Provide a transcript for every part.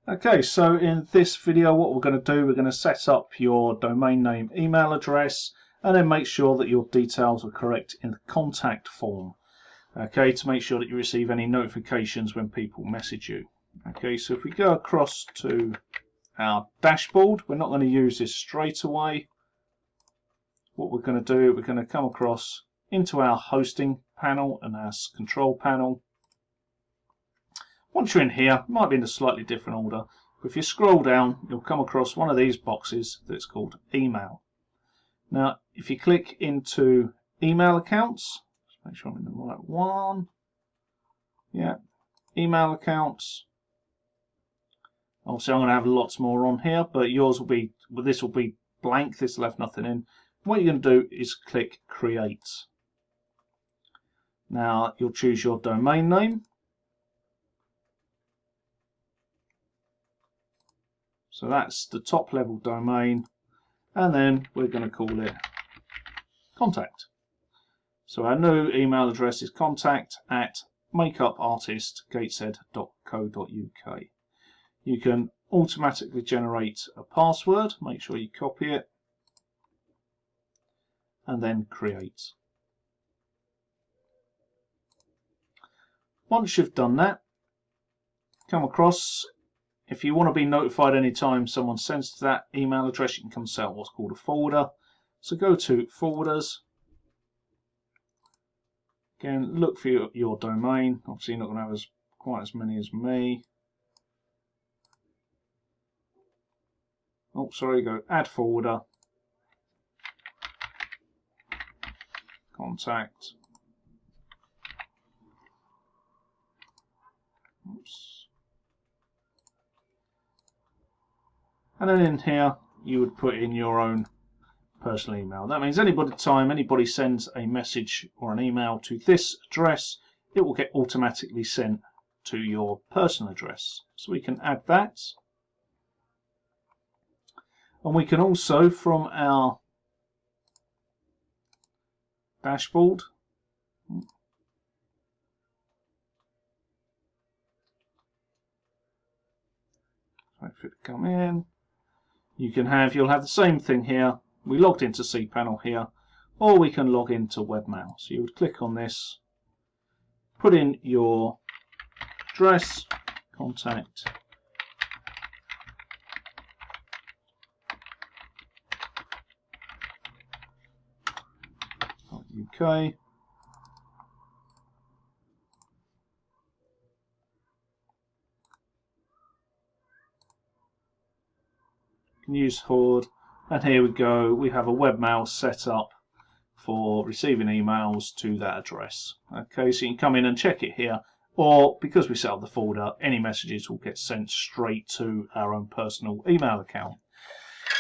Okay, so in this video what we're going to do, we're going to set up your domain name email address and then make sure that your details are correct in the contact form. Okay, to make sure that you receive any notifications when people message you. Okay, so if we go across to our dashboard, we're not going to use this straight away. What we're going to do, we're going to come across into our hosting panel and our control panel. Once you're in here, it might be in a slightly different order, but if you scroll down, you'll come across one of these boxes that's called email. Now, if you click into email accounts, let's make sure I'm in the right one. Yeah, email accounts. Obviously, I'm going to have lots more on here, but yours will be, well, this will be blank. This will have nothing in. What you're going to do is click create. Now, you'll choose your domain name. So that's the top level domain, and then we're going to call it contact. So our new email address is contact@makeupartistgateshead.co.uk. You can automatically generate a password, make sure you copy it, and then create. Once you've done that, come across. If you want to be notified anytime someone sends to that email address, you can come set up what's called a folder. So go to folders. Again, look for your domain. Obviously, you're not going to have quite as many as me. Oh, sorry, go add folder. Contact. Oops. And then in here, you would put in your own personal email. That means anybody sends a message or an email to this address, it will get automatically sent to your personal address. So we can add that. And we can also, from our dashboard, wait for it to come in. You'll have the same thing here. We logged into cPanel here, or we can log into webmail. So you would click on this, put in your address, contact, UK. Can use Horde, and here we go. We have a webmail set up for receiving emails to that address. Okay, so you can come in and check it here, or because we set up the folder, any messages will get sent straight to our own personal email account.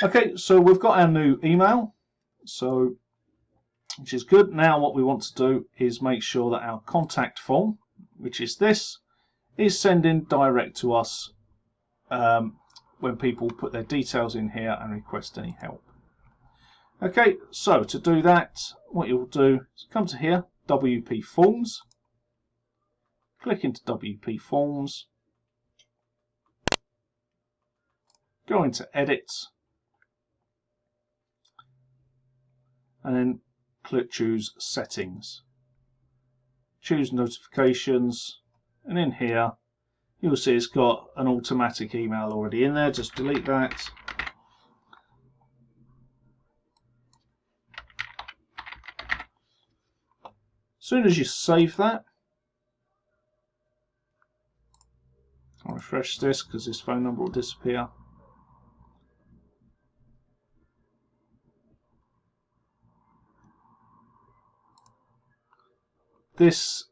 Okay, so we've got our new email, so which is good. Now what we want to do is make sure that our contact form, which is this, is sending direct to us when people put their details in here and request any help. Okay, so to do that, what you'll do is come to here, WP Forms, click into WP Forms, go into Edit, and then choose Settings. Choose Notifications, and in here you'll see it's got an automatic email already in there. Just delete that. As soon as you save that, I'll refresh this because this phone number will disappear. This,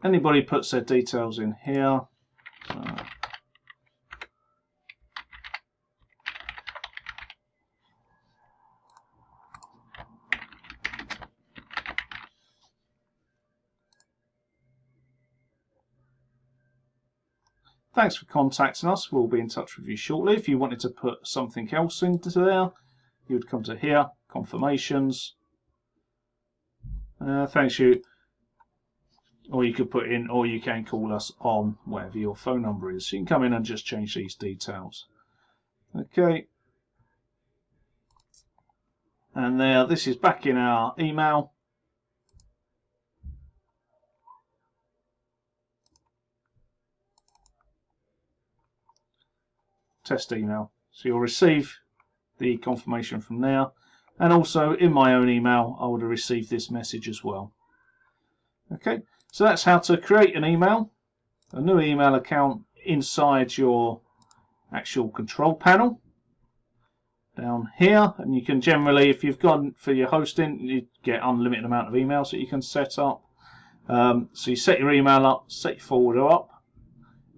anybody puts their details in here. Thanks for contacting us. We'll be in touch with you shortly. If you wanted to put something else into there, you would come to here, confirmations. Thanks you. or you could put in, or you can call us on whatever your phone number is. So you can come in and just change these details. Okay, and now this is back in our email. Test email. So you'll receive the confirmation from there, and also in my own email I would have received this message as well. Okay, so that's how to create an email, a new email account inside your actual control panel down here. And you can generally, if you've gone for your hosting, you get unlimited amount of emails that you can set up. So you set your email up, set your forwarder up,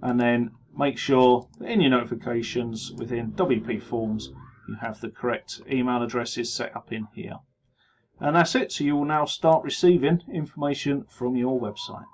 and then make sure that in your notifications within WP Forms you have the correct email addresses set up in here. And that's it. So you will now start receiving information from your website.